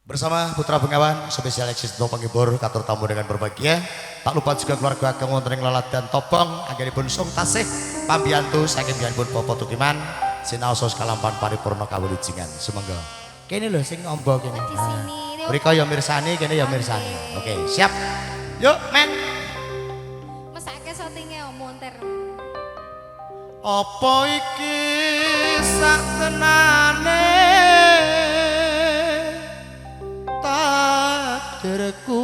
Bersama Putra Bengawan, spesial eksis do penghibur, katur tamu dengan berbahagia. Tak lupa juga keluarga Ageng wonten ing Lalat dan Topong, anggenipun sung tasih pambiyantu saking piyambun Bapak Tukiman, sinaosa kalampan paripurna kawulijingan. Sumangga. Kene lho sing ngombo kene. Di sini. Mriko ya mirsani, kene ya mirsani. Oke, siap. Yuk, men. Mesake syutinge monter. Apa iki sak tenane takdirku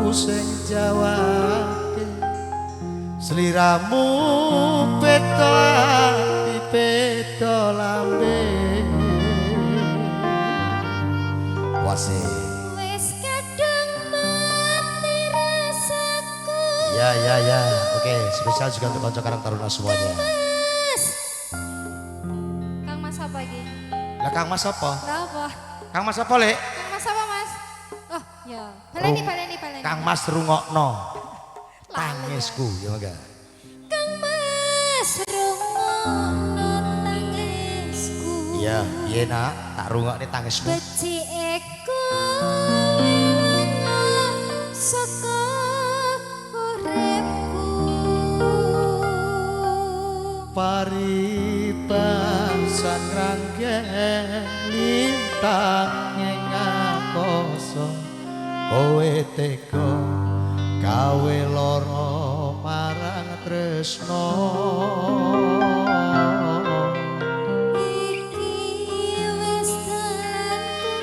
sing jawake sliramu beda ati beda lambe wase Wis kadung mati rasaku. ya oke spesial juga untuk kanca Karang Taruna semuanya. Mas. Kang Mas apa iki? Lah Kang Mas apa? Lah apa? Kang Mas apa Lek? Kang Mas apa Mas? Oh, ya. Baleni. Kang Mas rungokno Lalu, tangisku ya mangga. Kang Mas rungokno tangisku. Iya, piye nak? Tak rungokne tangismu. Becikku wewenga saka uripku. Paribasan ranggen lintang ing angkasa kowe tega gawe lara marang tresna. Iki wis dalanku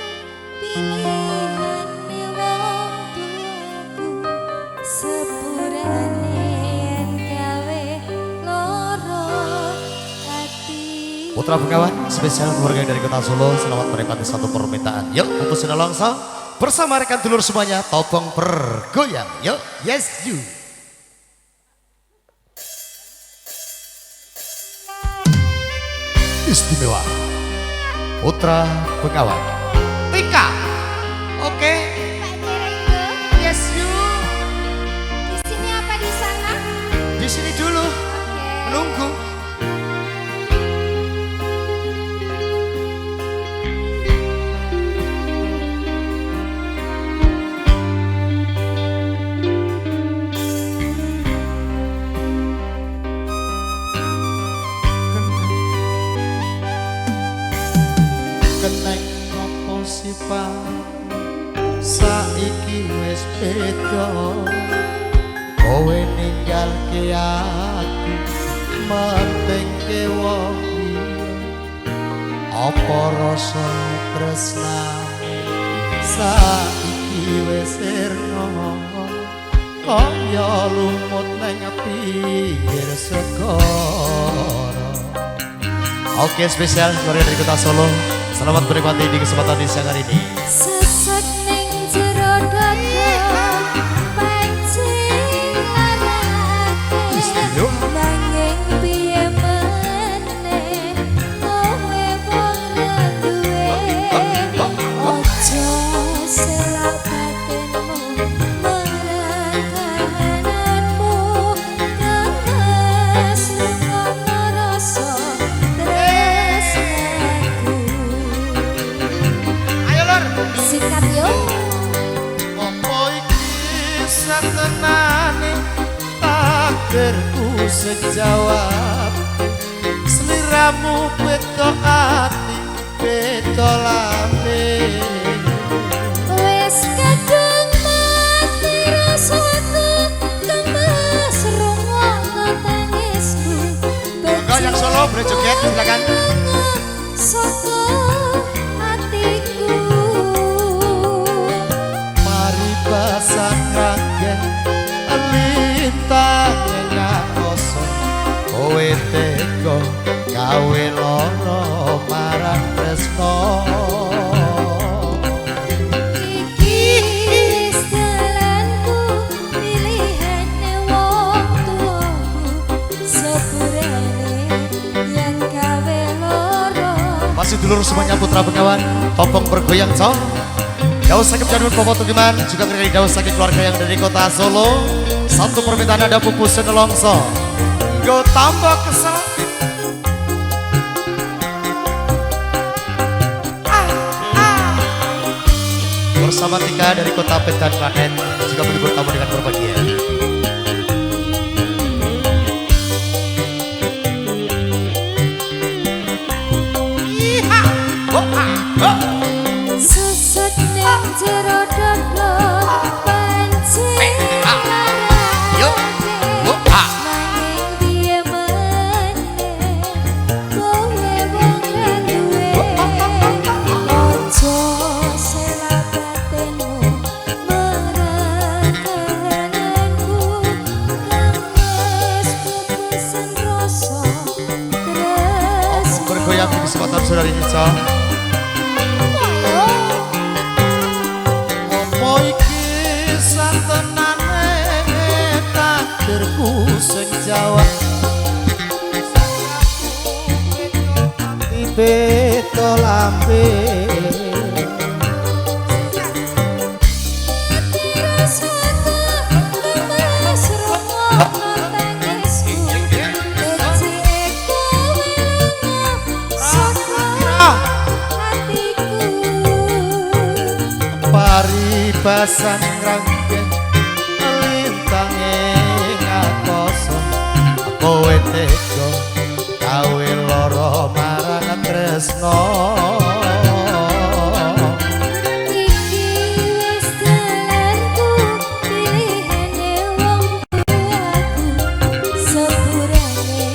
pilihane wong tuaku sepurane yen gawe lara ati. Putra Bengawan, spesial keluarga dari Kota Solo, selamat menikmati satu permintaan. Yuk, untuk sinalongso bersama rekan dulur semuanya, Topong bergoyang. Yuk, yes you. Istimewa Putra Bengawan Tika. Oke, Pak Derenggo, yes you. di sini apa di sana? Di sini dulu, Oke. menunggu. Keneng opo sifat saiki wis beda kowe ninggalke aku mentingke wong liya apa rasa tresna saiki wis sirna kaya lumut nang pinggir segara. Oke, spesial keluarga dari Kota Solo. Selamat menikmati di kesempatan di siang hari ini. Sesek ning jero dada pancing larake. Istiyo. Nanging piye meneh kowe ora duwe. Ojo selak batinmu marang kahananmu. Kang Mas ngono rasa tresnaku. Ayo lor. Sikat yo. Apa iki satenane takdirku sejawab sliramu beda ati beda lambe. Wes kadung mati rasaku, Kang Mas rungokno tangisku. Monggo yang Solo boleh joget silakan. Saka atiku. Paribasan ranggen lintang ing angkasa kowe tega gawe lara marang tresna. Iki wis dalanku pilihane wong tuaku sepurane yen gawe lara. Masih dulur semuanya Putra Bengawan, Topong bergoyang cong. Daus sakit jadul Bapak Tukiman, juga dari daus sakit keluarga yang dari Kota Solo. Satu permintaan ada pupus senelongso. Go tambah kesal. bersama Tika dari Kota Petan Klaten juga menghibur tamu dengan berbahagia. Susut nang jero dodo pancing nanging piye meneh kowe wong duwe ojo selak batinmu marang kahananku lemes pupesen rasa terus Bergoyang di kesempatan saudari Nica. Jawa Beto lambe paribasan rangkeng lintange ngakoso kowe tega gawe lara marang tresno iki wis dalanku pilihane wong tuaku sepurane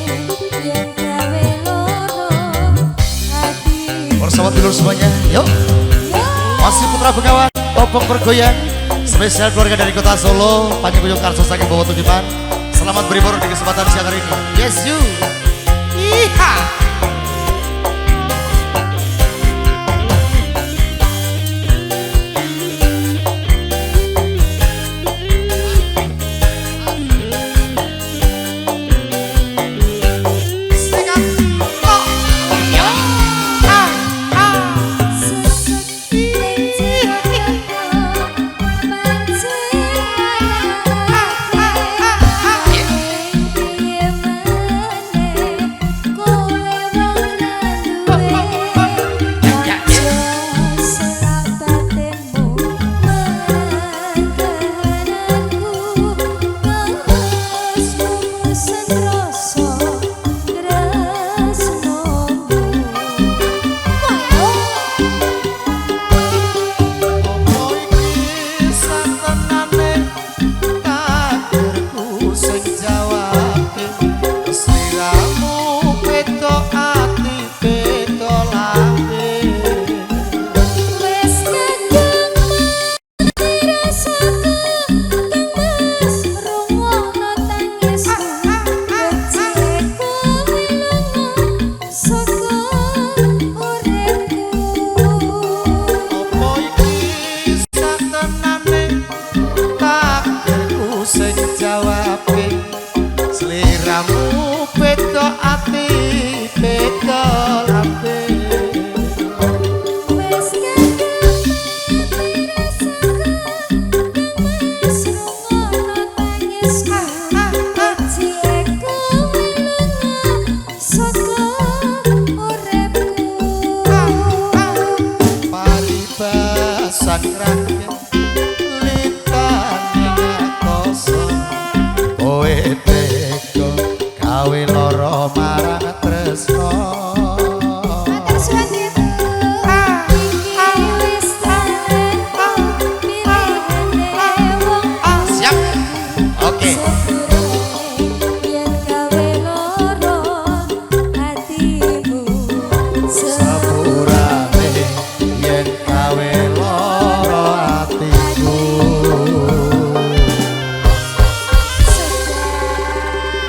yen gawe lara ati Bersama dulur semuanya, yuk. Masih Putra Bengawan, Topong bergoyang. Spesial keluarga dari Kota Solo, Panji Bujung Karso saking Bawa Tujuan. Selamat berlibur di kesempatan siang hari ini. Yes you. Iha.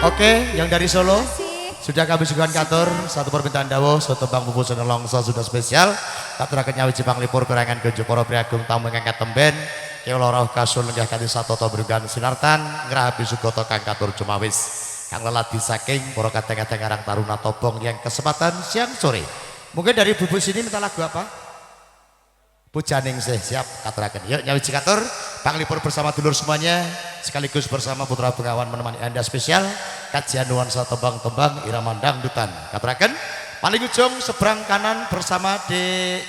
Oke, yang dari Solo sudah kami suguhan katur satu permintaan dawuh soto bang pupusan longso sudah spesial katuraken nyawi Jepang lipur kerangan keju para priagung tamu ingkang katemben kula roh kasul lenggah kanthi satoto bergan sinartan ngrahapi sugoto kang katur cumawis kang lelati saking para kadang-kadang arang taruna tobong yang kesempatan siang sore. Mungkin dari bubu sini minta lagu apa? Pujaning siap katuraken. Yuk nyawi katur panglipur bersama dulur semuanya sekaligus bersama Putra Bengawan menemani Anda spesial kajian nuansa tembang-tembang irama dangdutan. Katuraken paling ujung seberang kanan bersama De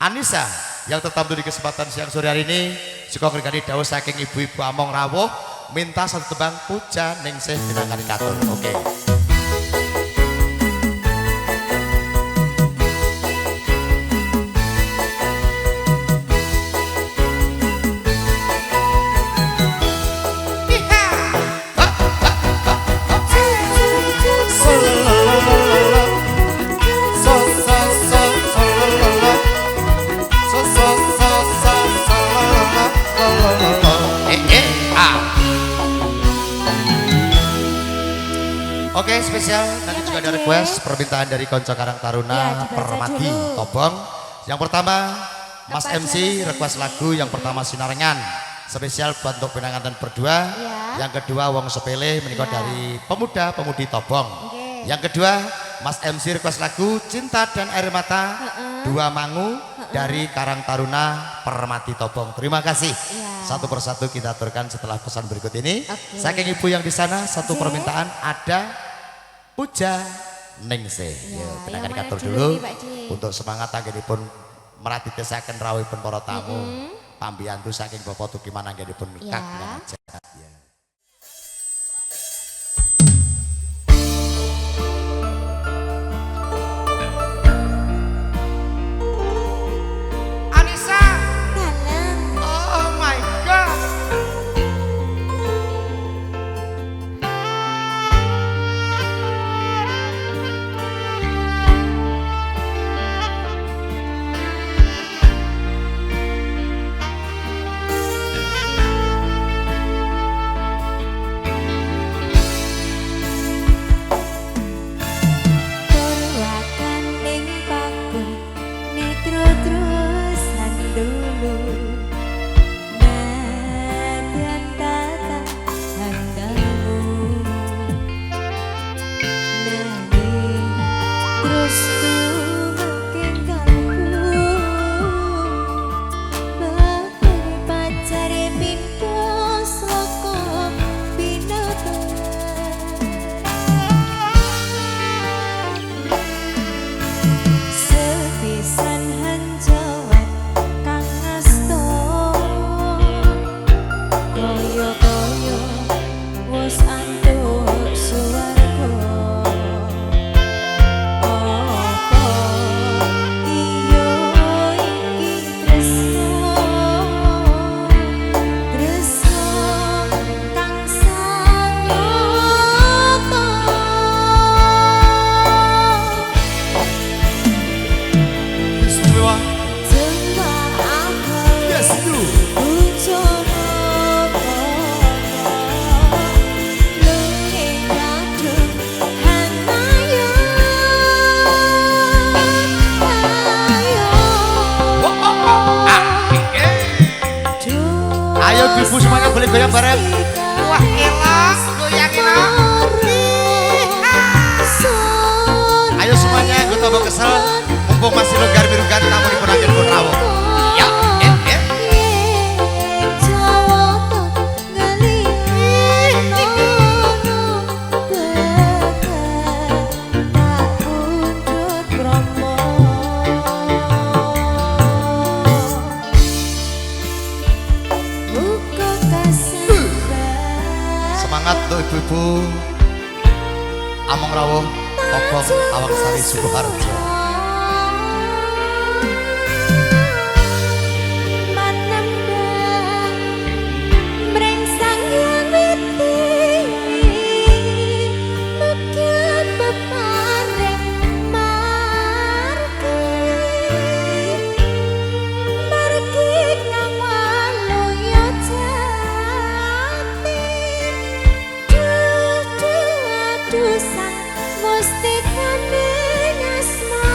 Anissa yang tertampil di kesempatan siang sore hari ini suka ngrikani dawuh saking ibu-ibu Among Rawuh minta satu tembang puja ningsih dinangani katur. Oke. Oke, spesial nanti juga ada request permintaan dari Konco Karang Taruna Ya, dibaca Permati dulu. Tobong. Yang pertama Mas Apa MC aja, request lagu yang pertama Sinarengan spesial buat untuk pinanganten berdua. Ya. Yang kedua Wong Sepele menikah Ya. dari pemuda pemudi Tobong. Oke. Yang kedua Mas MC request lagu Cinta dan Air Mata Dua Mangu dari Karang Taruna Permati Tobong. Terima kasih. Ya. Satu persatu kita aturkan setelah pesan berikut ini. Oke. Saking ibu yang di sana satu Oke. permintaan ada puja ningsih. Ya, Yo, kita akan yang diatur mana dulu dulu nih, Pak Dik? untuk semangat anggenipun meratitesaken rawuhipun para tamu. Pambiyantu saking Bapak Tukiman anggenipun Ya. kagungan ajat. Ya. Anissa, Dalam oh my god. Purwakan ning paku netro terusan dulu Nadian tata handamu Nanging terus tumakin kalbu Bahir pacare pintu soko binatang Sepisan hanjawan kang asta Koyo-koyo wis antuk suwarga Apa iyo iki tresno Tresno kang sanyata Istimewa. Yes, you. Ayo ibu semuanya boleh goyang bareng. Wah, elah, goyang elah. Ayo semuanya gue tambah kesel. Mumpung masih logar birugan tamu di penagih pun rawuh. Ya, semangat tuh ibu-ibu. Among Rawuh, Tobong, Awang Sari, Sukoharjo. Sang musti kandeng asma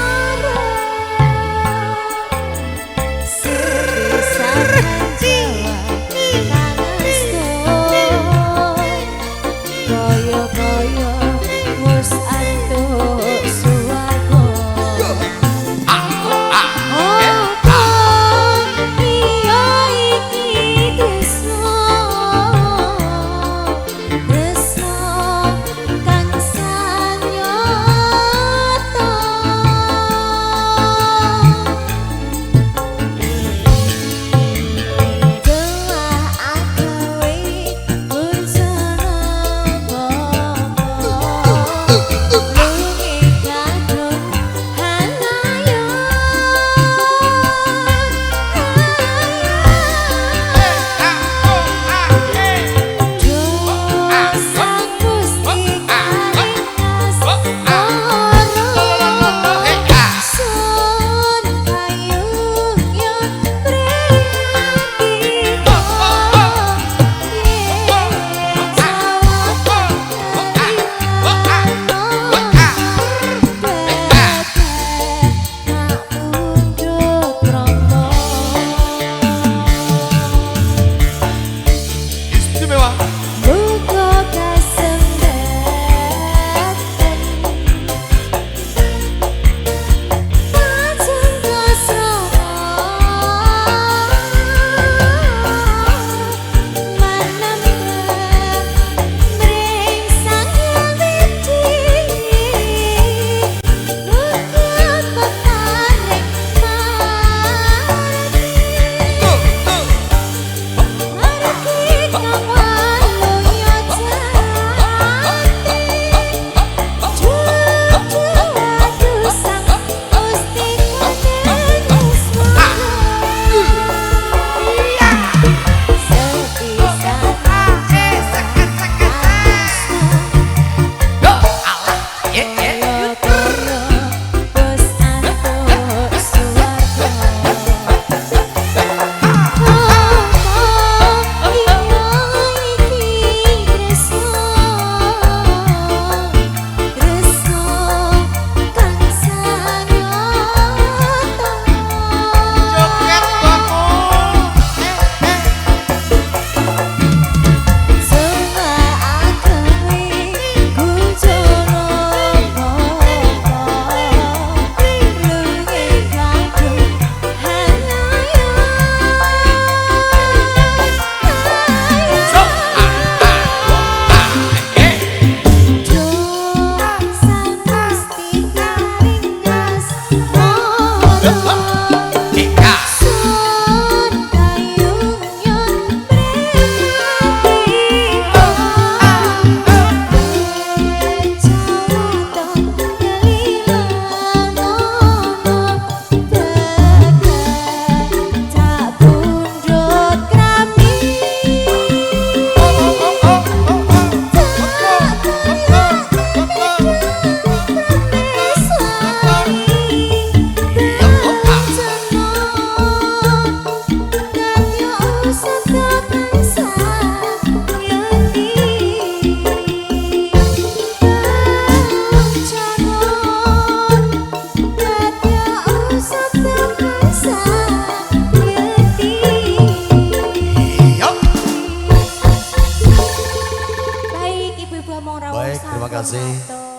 kasih.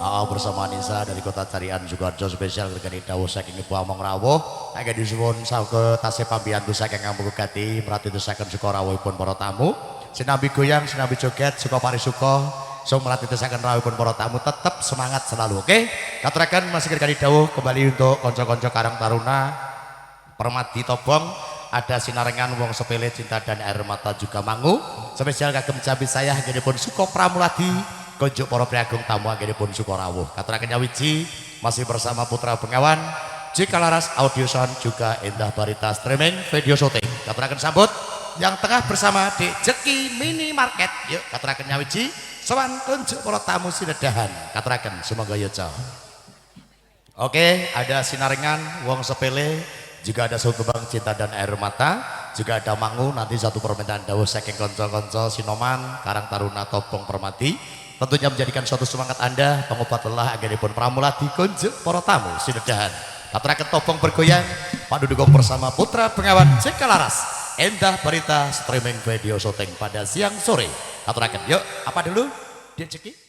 Bersama Nisa dari Kota Carian Sukoharjo spesial regani dawuh saking Ibu Among Rawuh. Agak disuwun saha tasih pambiyantu saking Ngambung Gati mratitesaken sukarawuhipun para tamu. Sinambi goyang, sinambi joget, suka parisuka, so mratitesaken rawuhipun para tamu tetap semangat selalu. Oke, katuraken masih regani dawuh kembali untuk kanca-kanca Karang Taruna Permadi Tobong. Ada sinarengan wong sepele cinta dan air mata juga mangu. Spesial kagem cabi saya anggenipun Suko Pramuladi. Konjuk para priagung tamu anggenipun Sukorawuh. Katuraken nyawiji masih bersama Putra Bengawan, Jika Laras Audio Sound juga Indah Barita Streaming Video Shooting. Katuraken sambut yang tengah bersama di Jeki Mini Market. Yuk katuraken nyawiji sowan konjuk para tamu sinedahan. Katuraken sumangga yoca. Oke, ada sinarengan wong sepele, juga ada Sugembang Cinta dan Air Mata, juga ada Mangu. Nanti satu permintaan dawuh saking konco-konco Sinoman Karang Taruna Tobong Permati. Tentunya menjadikan suatu semangat Anda pengobat lelah anggenipun Pramuladi konjuk para tamu sinedahan. Katuraken Tobong bergoyang padu dukung bersama Putra Bengawan Jika Laras Indah Barita Streaming Video Shooting pada siang sore. Katuraken yuk apa dulu dia Jeki.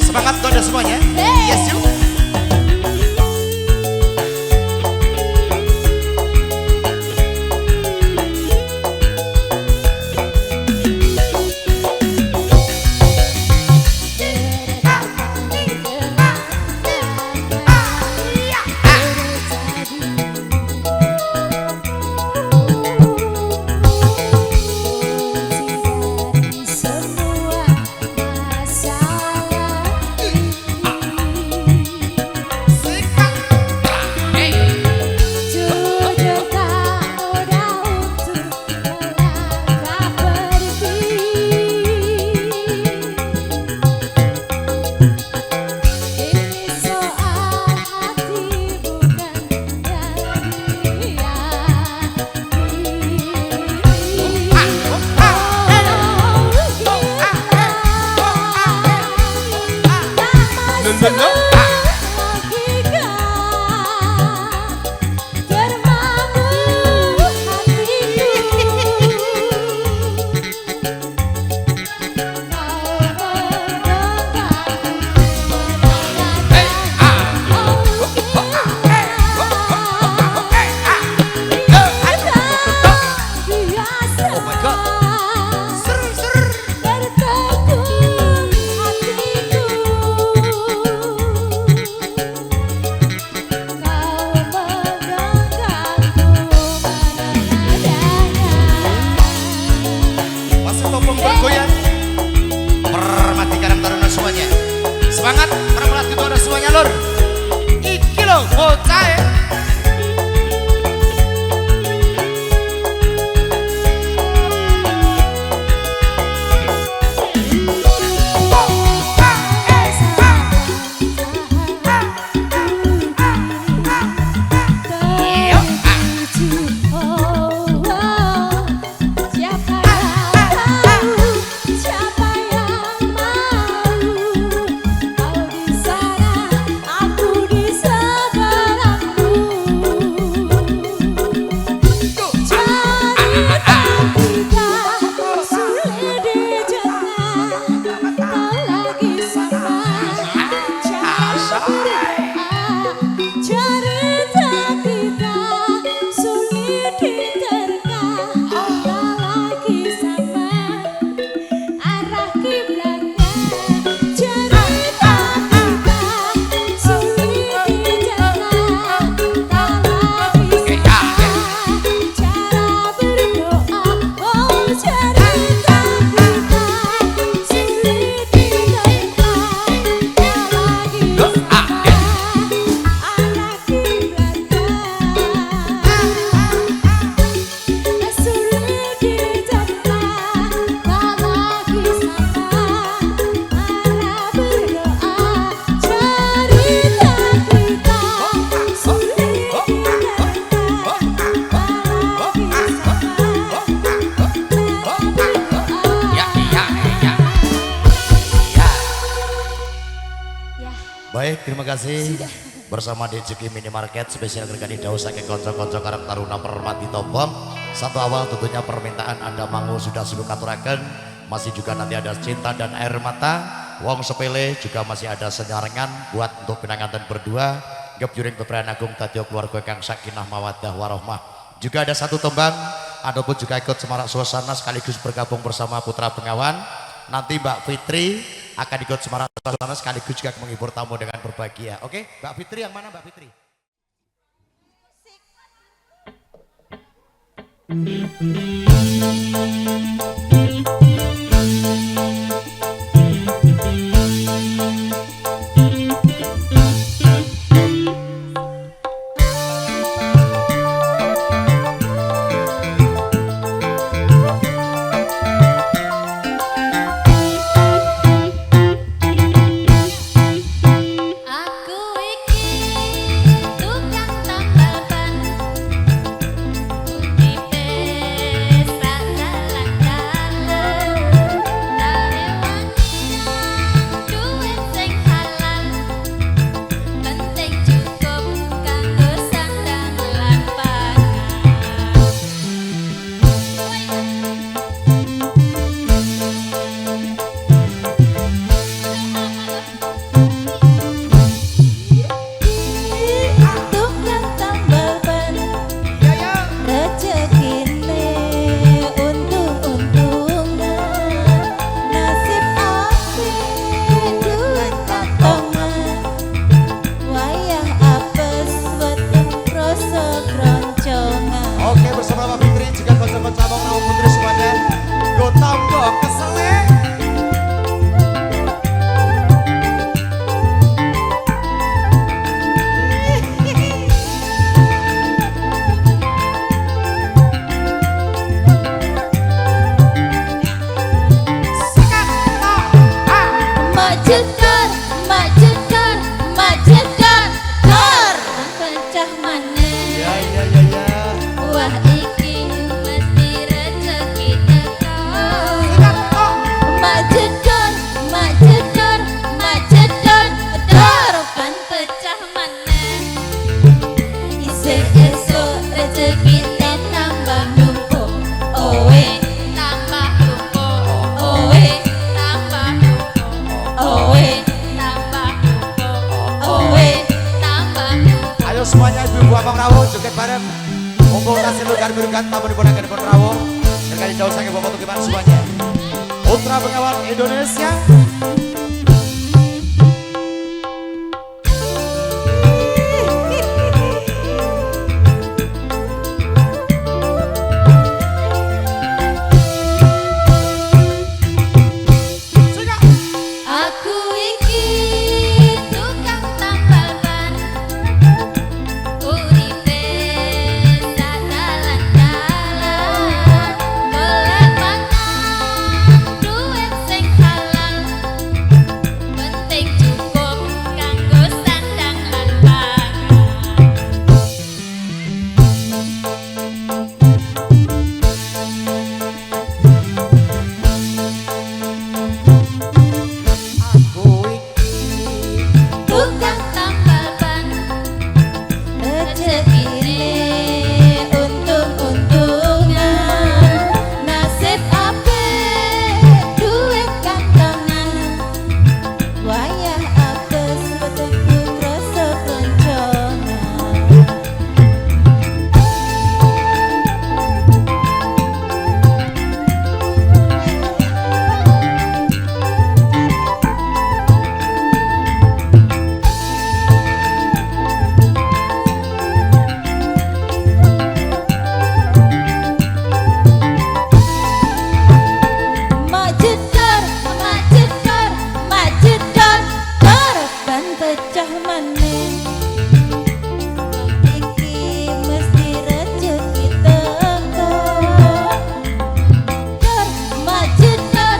Semangat Anda semuanya. Yes you. Semua masalah ini Bener. logika terbangun hatiku. Oh my God. Masih topong bergoyang. Permati Karang Taruna semuanya. Semangat para pelatih Taruna semuanya lur. Iki lo bocah ya. Cerita kita sulit diterka, tak lagi sama arah kiblatnya. Cerita kita sulit diterka, tak lagi sama cara berdoa. Oh, cerita kita sulit diterka, tak lagi sama. Baik, terima kasih. Bersama DJK Minimarket spesial gergani daus saking konco-konco Karang Taruna Permati Topong. Satu awal tentunya permintaan Anda mangu sudah suluh katuraken. Masih juga nanti ada cinta dan air mata. Wong sepele juga masih ada senyarengan buat untuk pinanganten berdua. Gep juring beperan agung tadio keluarga kang sakinah mawaddah warohmah. Juga ada satu tembang, ataupun juga ikut semarak suasana sekaligus bergabung bersama Putra Bengawan. Nanti Mbak Fitri akan ikut semarak suasana sekaligus juga menghibur tamu dengan berbahagia. Oke, Mbak Fitri yang mana Mbak Fitri? Aku iki tukang tambal ban, uripe sak dalan. Joget tamu di Bonang Dipun Rawuh. Sekali jauh saking Bapak Tukiman semuanya. Putra Bengawan Indonesia. Aku iki tukang tambal ban, uripe sadalan-dalan, golek mangan duit sing halal, penting cukup kanggo sandang lan pangan. Aku iki Tukang tambal ban, rezekine untung-untungan, nasib apik duit kantongan, wayah apes petuku krasa koncongan. Majedor, ban pecah maneh. Iki mesti rezeki teko. Majedor,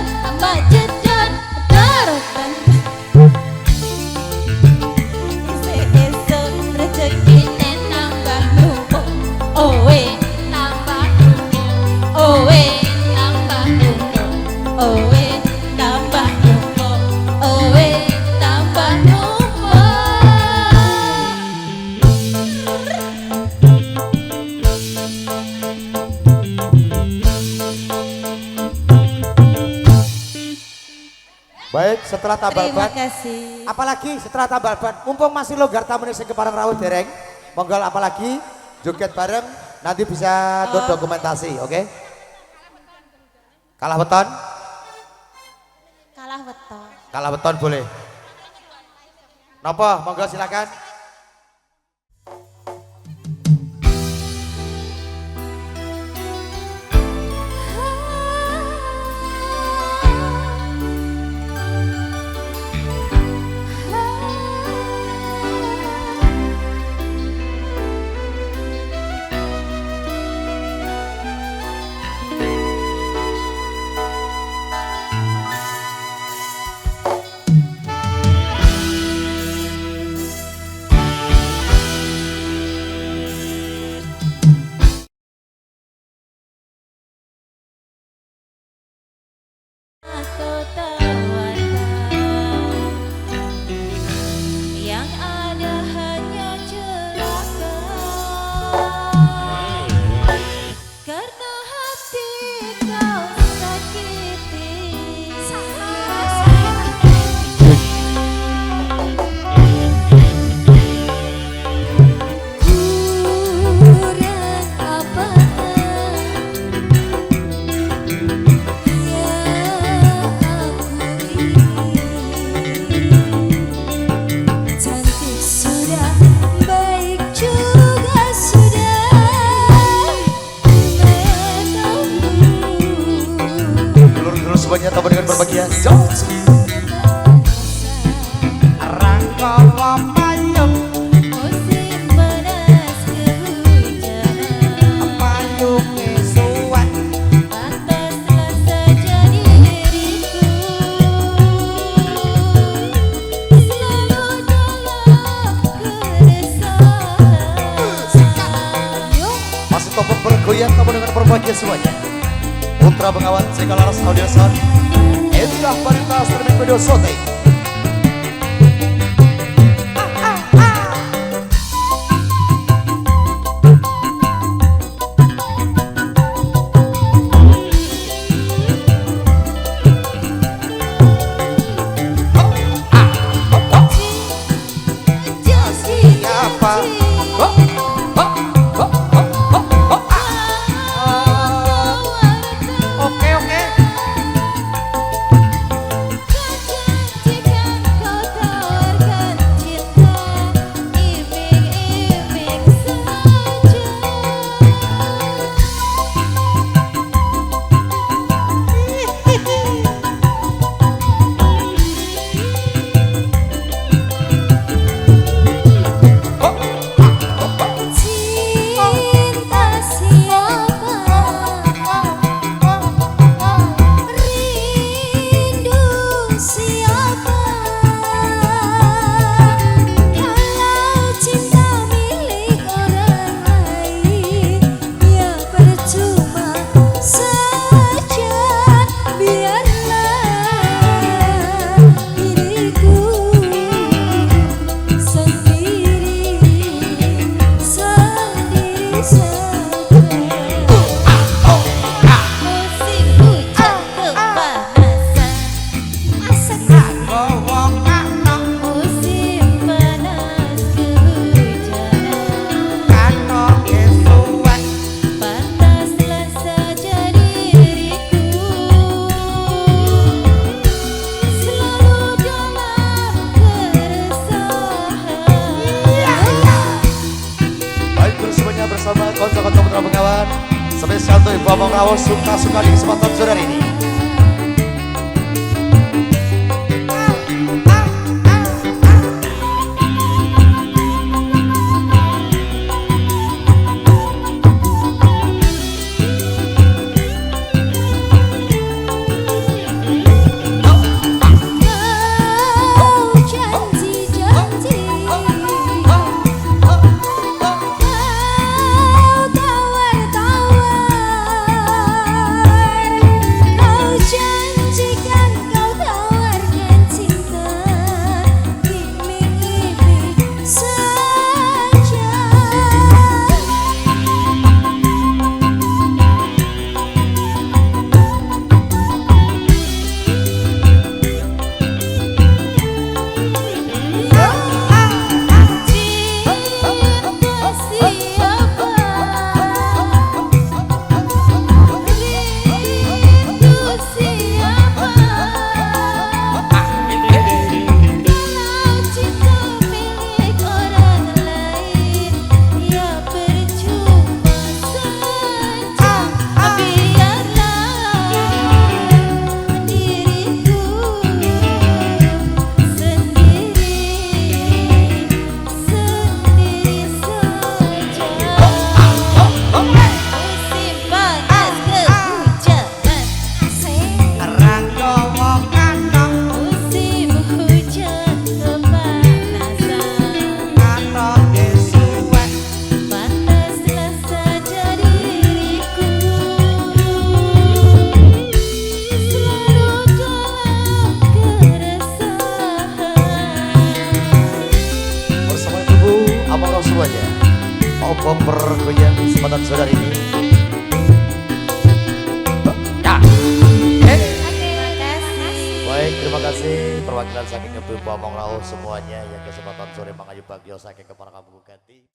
ban esok rezekine nambah numpuk. Owe nambah numpuk. Owe nambah numpuk. Owe tambah numpuk, owe tambah numpuk. baik setelah tambal Terima ban. kasih. Apalagi setelah tambal ban, mumpung masih longgar tamu sing kepareng rawuh dereng. Monggo apalagi joget bareng nanti bisa untuk dokumentasi, oke? Kalah weton? Kalah weton. Kalah weton boleh. Napa? Monggo silakan. Aku tawarkan, yang ada hanya celaka, karena hati kau sakiti. Kurang apa cantik sudah, baik juga sudah, Dulur-dulur semuanya tamu dengan berbahagia. Jauh. Rangkala payung musim panas kehujanan, payunge suwet pantaslah saja diriku selalu dalam keresahan. Masih topeng bergoyang tamu dengan berbahagia semuanya. Putra Bengawan segala ras audio sound. Inilah wanita streaming video shooting. siapa? Rawas suka-suka di kesempatan sore hari ini. Kau janji-janji, kau tawar-tawar, kau janjikan kau tawarkan cinta, iming-iming saja. Cinta siapa? Rindu siapa? Kalau cinta milik orang lain, ya percuma saja. Biarlah diriku sendiri saja. Musim panas kehujanan, musim hujan kepanasan. Panaslah saja diriku, selalu dalam keresahan. Bersama Ibu Abang Rasulnya Obom bergoyang di kesempatan sore hari ini. Terima kasih. Baik, terima kasih perwakilan saking Ibu Abang Raus semuanya yang kesempatan sore Mangayu Bagio saking kepala kampung ganti.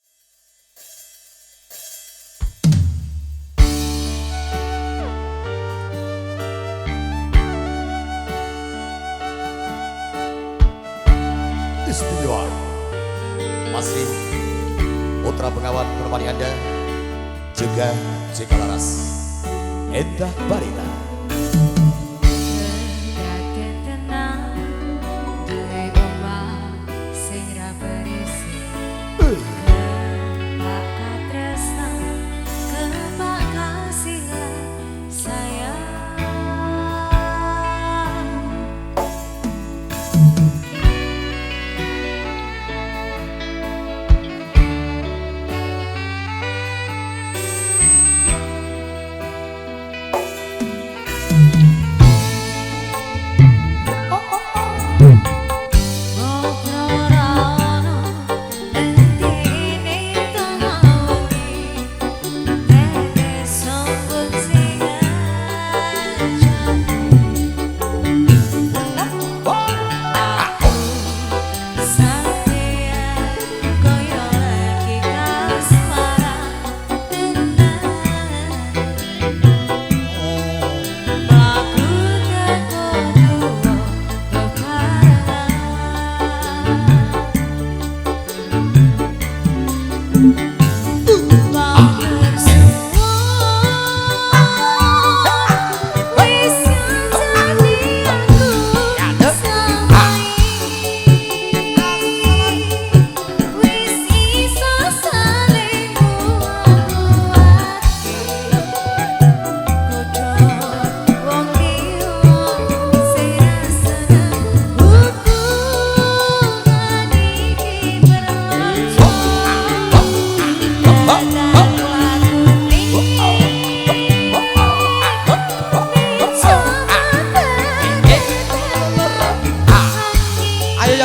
Istimewa masih putra pengawan permani Anda juga Jika Laras Endah Barita. Kendake tenang, duwe omah sing ra berisi. Kepak katresnan, kepak kasih lan sayang.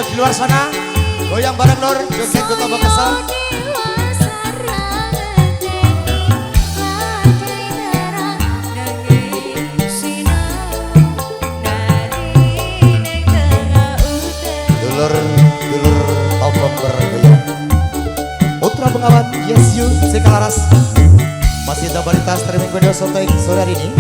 Di luar sana goyang bareng Nur joget Kota Bekasal. Dulur topong bergoyang putra pengawan Yes You Jika Laras masih ada barita streaming video sore hari ini.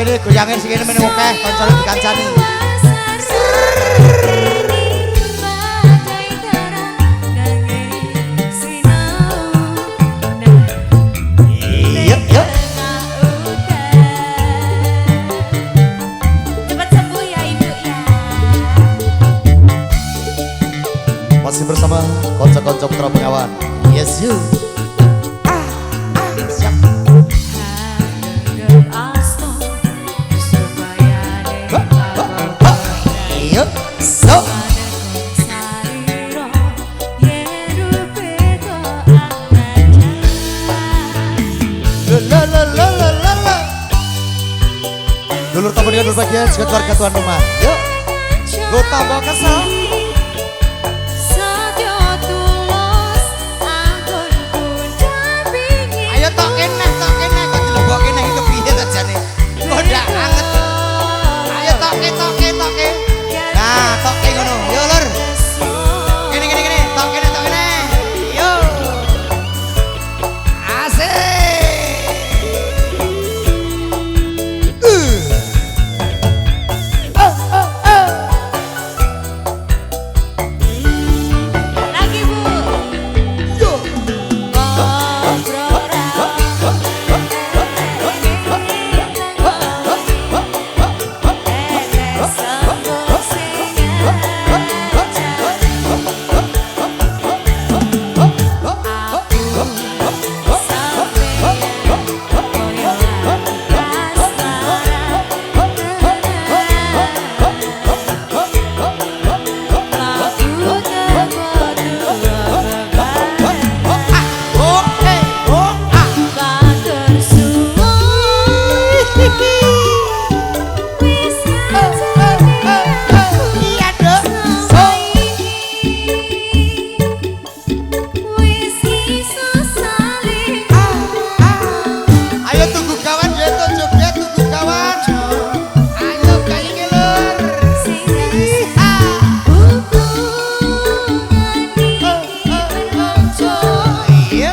kene goyangin sing kene meneh akeh kancane dikancani. Iya, iya. Cepat sembuh ya ibu ya. Masih bersama konco-konco Putra Bengawan. Yes you. Siap. Hanggep asto supaya Iya. So. La la la la la la. Dulur tamu dengan berbahagia juga keluarga tuan rumah. Yuk. Lu tambah kesal. Ayo tok kene kok dilebokke nang kepiye ta jane. Ndak anget. Ayo tok ke. Nah, tok ke ngono. Yo lur. Kene. Tok kene. Yo. Asik. Lagi bu. Yo. Ayo tunggu kawan ya tuh joget tunggu kawan. Ayo kali ini lur. Iya.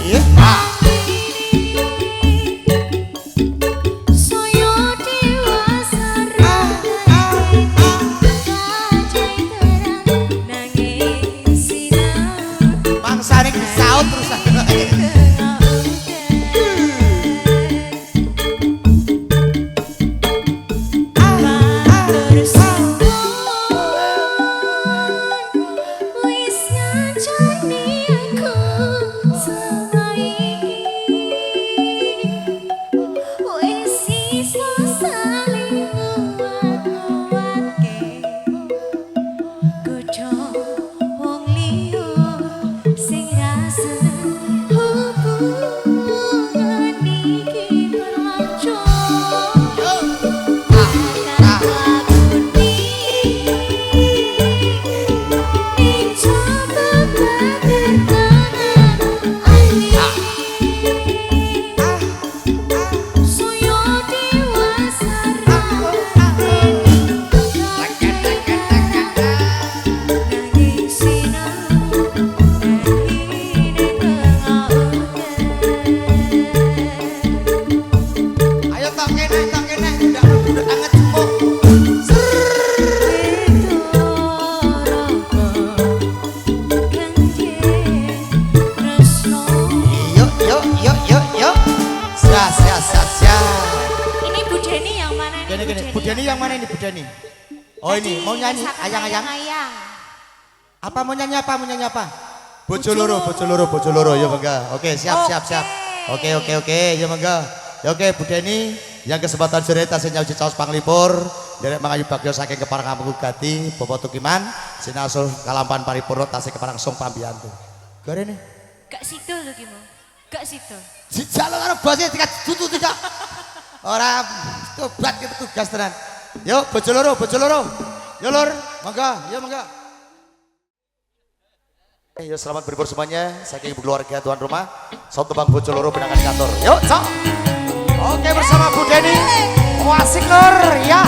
Iya. Bangsane disaut terus. Ayo tok kene udah anget semua. Yuk. Siap. Ini Bu Deni yang mana nih? Gini. Bu Deni yang mana ini Bu Deni? Oh ini mau nyanyi ayang-ayang. Apa mau nyanyi apa? Bojo loro ya mangga. Oke, siap. Oke, ya mangga. Ya oke Bu Deni yang kesempatan sore tasih nyauci caos panglipur derek mangayu bagyo saking keparang Kampung Gati Bapak Tukiman sinasuh kalampan paripurna tasih keparang Song Pambiyantu. Garene. Gak situ lho ki Mo. Gak situ. Si jalo karo bose tutu tidak. Ora tobat ke tugas tenan. Yo bojo loro. Yo lur, mangga. Yo selamat berlibur semuanya saking ibu keluarga tuan rumah. Soto Bang Bojo loro penangan kantor. Yo, cok. Oke bersama Bu Deni. Oh, asik lur ya.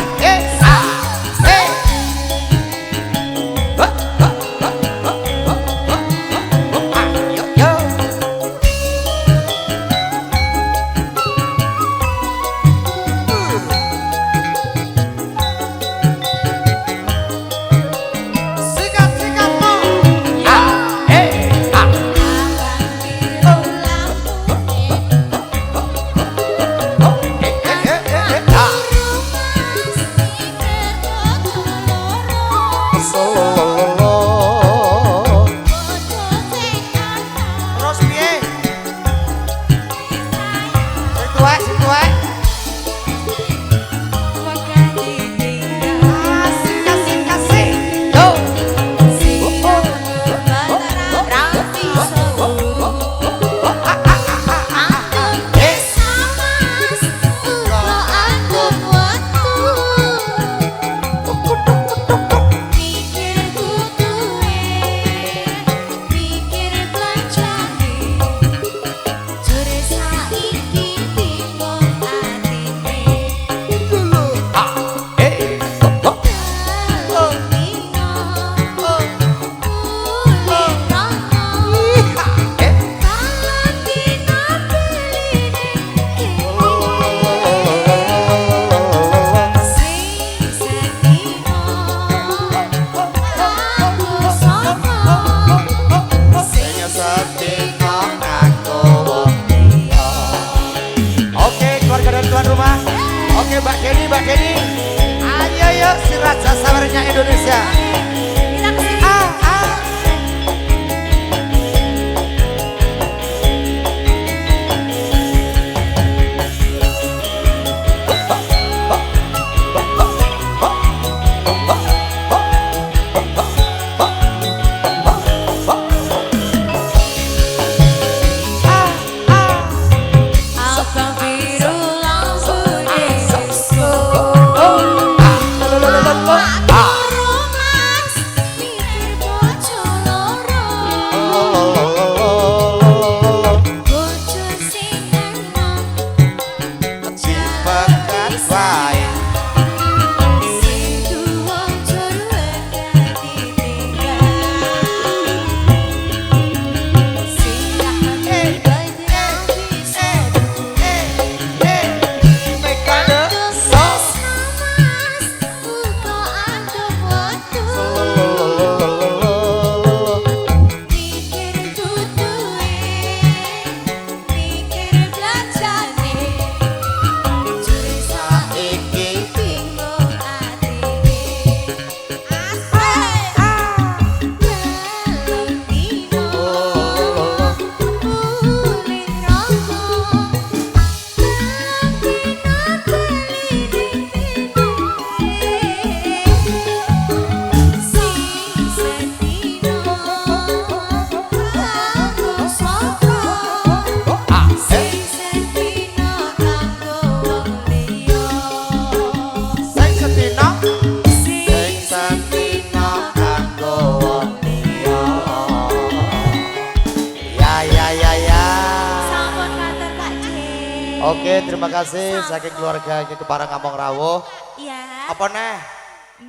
Oke, terima kasih saking keluarga Ki Keparang Kampung Rawuh. Iya. Apa neh?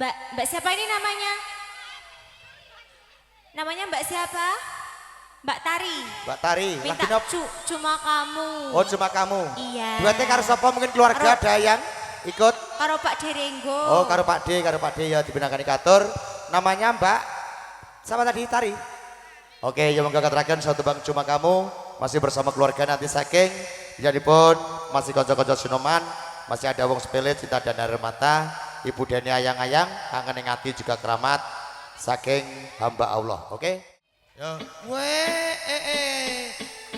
Mbak siapa ini namanya? Namanya Mbak siapa? Mbak Tari. Mbak Tari, Minta lagi nop. cuma kamu. Oh, cuma kamu. Iya. Duetnya karo sapa mungkin keluarga ada yang ikut? Karo Pak Derenggo. Oh, karo Pak D ya dibinakan ikatur. Namanya Mbak sama tadi Tari. Oke, yang monggo katuraken satu bang cuma kamu masih bersama keluarga nanti saking pun masih konco-konco sinoman, masih ada wong sepele cinta dan air mata, Ibu Deni ayang-ayang, kangen ing ati juga keramat saking hamba Allah. Oke? Yo,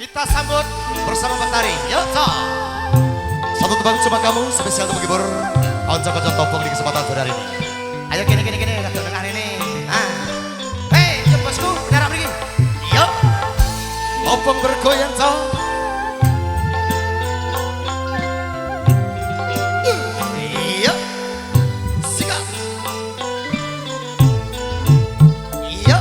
kita sambut bersama Mbak Tari. Yo, so. Satu tebang cuma kamu spesial untuk menghibur konco-konco topong di kesempatan sore hari ini. Ayo gini, rada dengar ini. Nah, hei, yo bosku, dengar begini. Yo, topong bergoyang so. Iya, sika. Iya.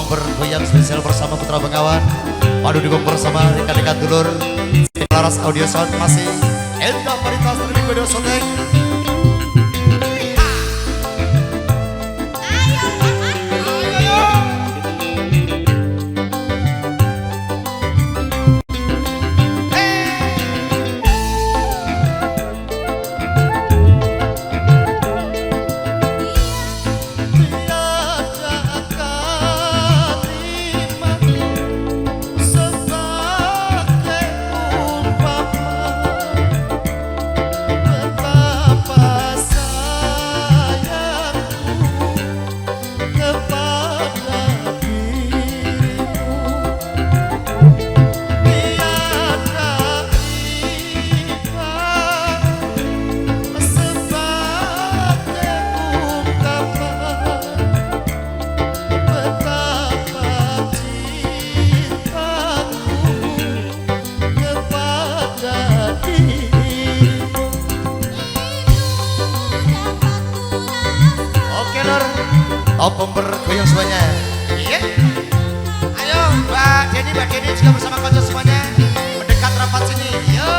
Bergoyang spesial bersama Putra Bengawan, padu dukung bersama rekan-rekan dulur Laras Audio Sound masih Enda Paritas dari Video Sotek. Topong bergoyang semuanya. Iya. Ayo Mbak Deni juga bersama konco semuanya mendekat rapat sini. Yo.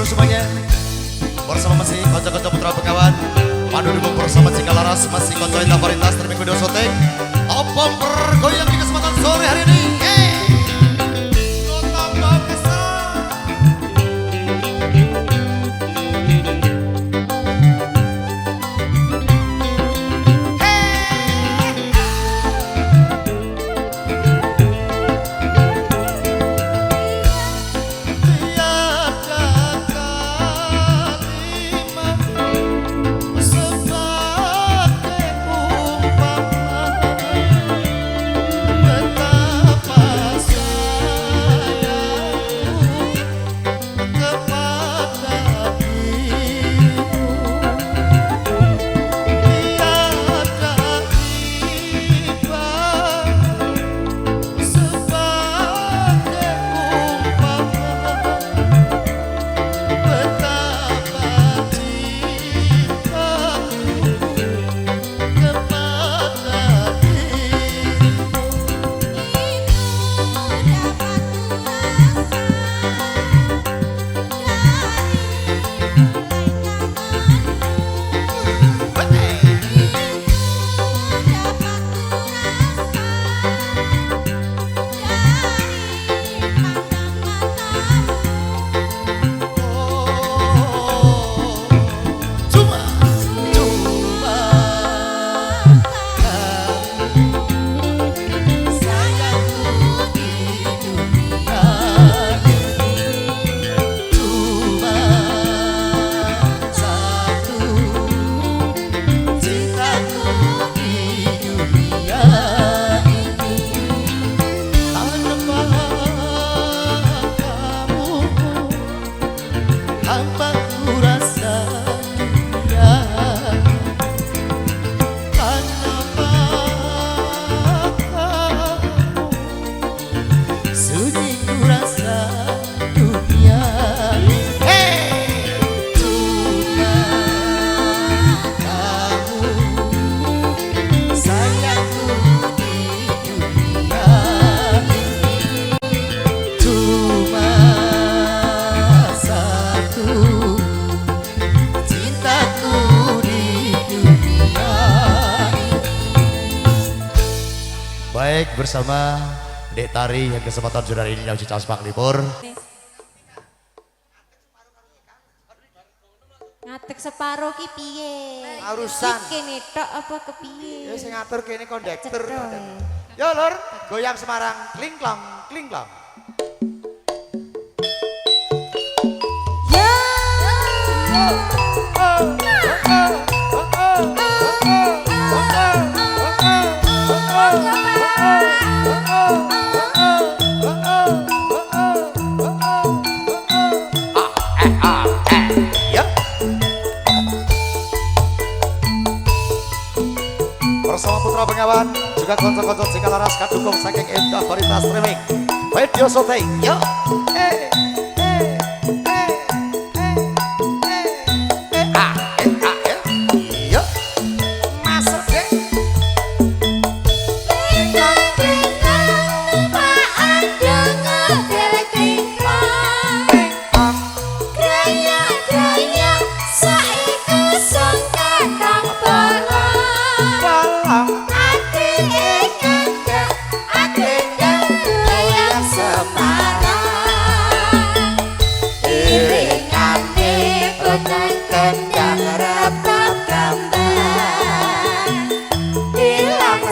Semuanya bersama masih konco-konco Putra Bengawan, padu dukung bersama Cika Laras masih konco Indah Paritas dari Video Sotek. Topong bergoyang di kesempatan sore hari ini. baik bersama Dek Tari yang kesempatan sudah ini yang Caos Panglipur. Ngatek separo ki piye? Urusan. Iki kene tok apa kepiye? Ya sing ngatur kene kondektur. Cedok. Yo lur, goyang Semarang, klingklong, klingklong. Ya. Ya. Bersama Putra Bengawan, juga konco-konco Cikalaras kadukung saking Indah Barita Streaming video syuting. Yo. Yo. Masuk deh. Balang.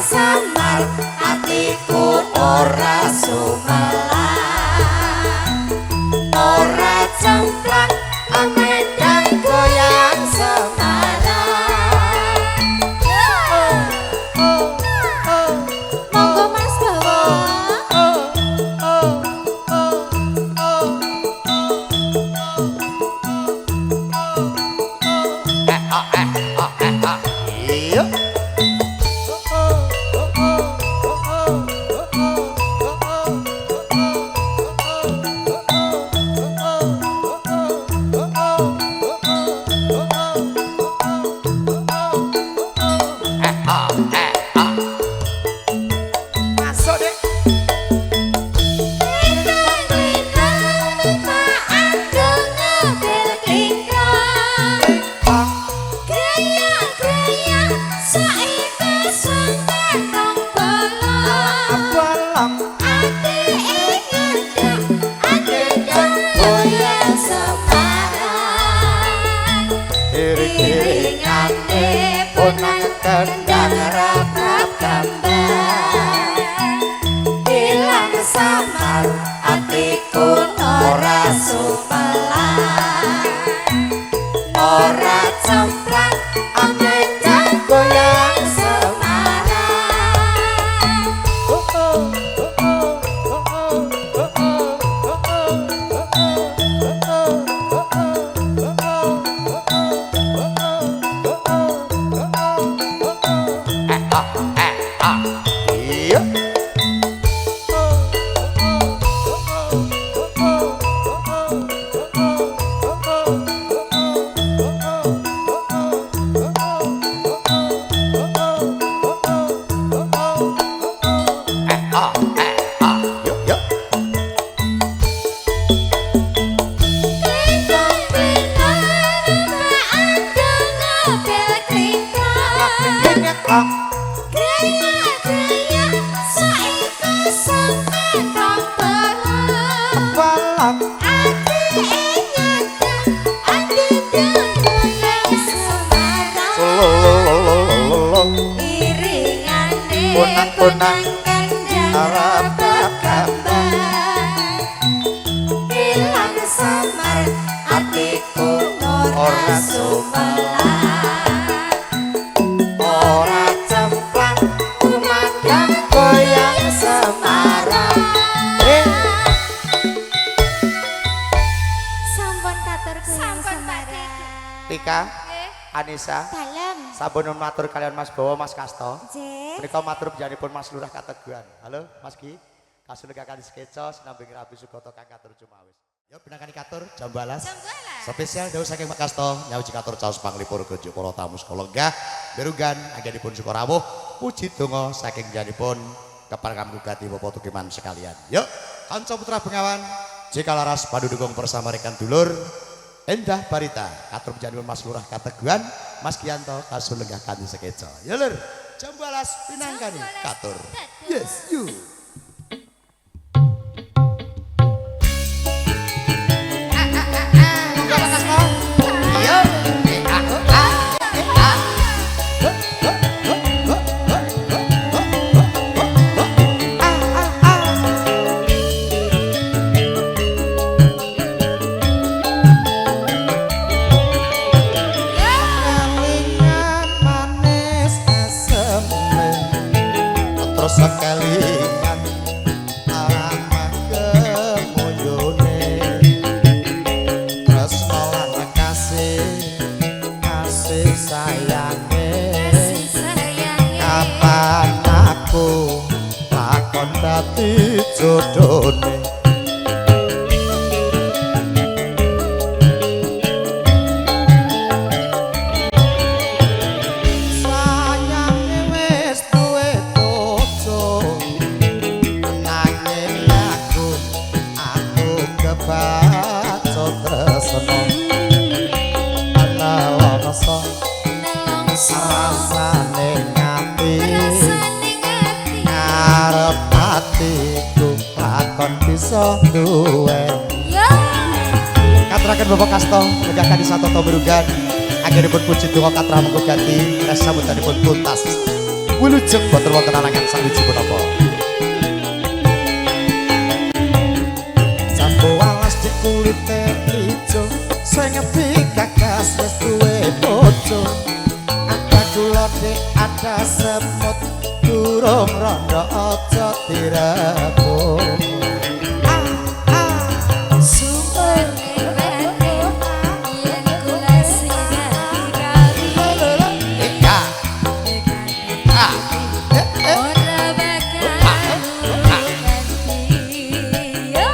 Samar hatiku ora sumelang, ora cemplak amedang goyang Semarang. Monggo Mas Bawa. Iya. Masuk deh. Balang. Iring-iringane punang kendang rakap gambar. Hilang samar hatiku ora sumelang, ora cemplak amedang goyang Semarang. Iya. Yuk, yuk. Klingklong. Balang. Lololololololol. Punang-punang harap gambar. Hilang samar hatiku ora sumelang, Ora cemplak kumandang goyang Semarang. sampun katur goyang Semarang. Tika, Anissa, Dalem. sampun matur kalian Mas Bowo, Mas Kasto. J. Menika matur panjenenganipun Mas Lurah Kateguhan. Halo, Mas Ki. Kasunegaken sketsa sinambing Rabi Sugoto kang katur cumawis. Yo benangkani katur jam balas. Spesial dawuh saking Pak Kasto nyawiji katur caos panglipur kejo para tamu sekolah lenggah berugan anggenipun syukur rawuh puji donga saking janipun keparengam gugati Bapak Tukiman sekalian. Yuk, kanca putra Bengawan jika laras padu dukung bersama rekan dulur Endah Barita katur panjenengan Mas Lurah Kateguhan, Mas Kianto kasulenggah kanthi sekeca. Ya lur, Jambu alas pinangkani. Katur. Yes, you. Terus sekelingan alamah kemuyune terus nolan kasih sayange kapan aku lakon dadi jodone rasane ngati ngarep atiku lakon bisa duwe katuraken Bapak Kasto megah kadi satoto berugan anggenipun puji donga katra mengko ganti res sambutanipun tuntas wilujeng boten wonten alangan sawiji punapa jambu alas di kulite ijo sing ngepi gagas wis duwe bojo Dek ada semut durung rondo aja direbut Sumber ngewene yen kula sinari kali ora bakal ganti yo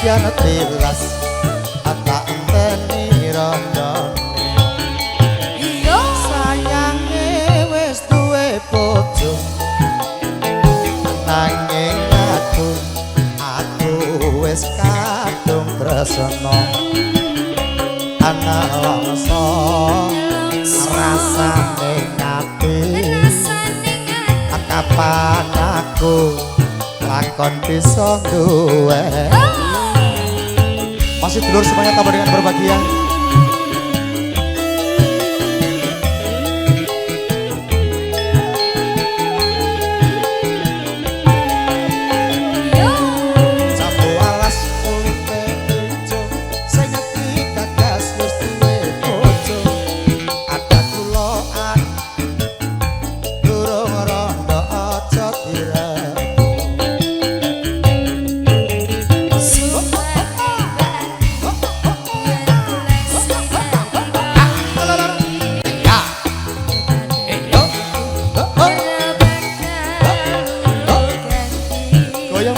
yen tilas tak enteni rondone sayange wis duwe bojo nanging aku wis kadung tresno ana langsa rasane ngati kapan aku lakon bisa duwe masih dulur semuanya tambah dengan berbahagia jambu alas kulite ijo sing ngerti gagas wis duwe bojo ada kuloan durung rondo aja direbut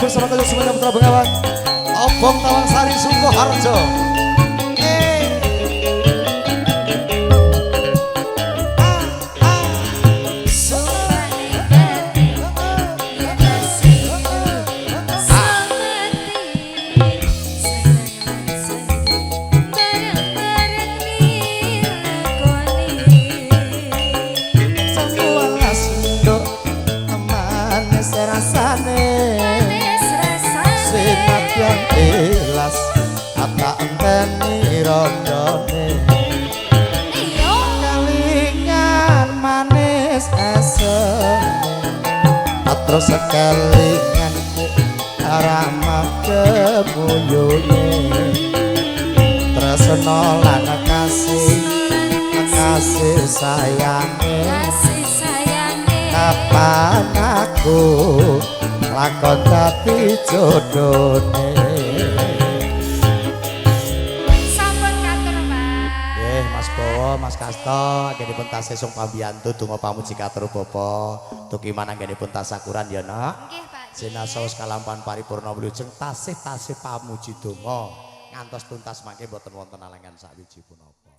bersama kalian semuanya putra Bengawan Obong Tawang Sari Sukoharjo ilas apa enteni rondone kelingan manis asem terus kelingan ramah kemuyune tresno lan kasih sayange kapan aku lakon dadi jodone sampun katur Pak Mas Bowo Mas Kasto anggenipun tasih sung pambiyantu donga pamuji katur bapa tukiman anggenipun tasakuran ya nak Nggih, Pak. sinasaos kalampahan paripurna wilujeng tasih pamuji donga ngantos tuntas mangke boten wonten alangan sawiji punapa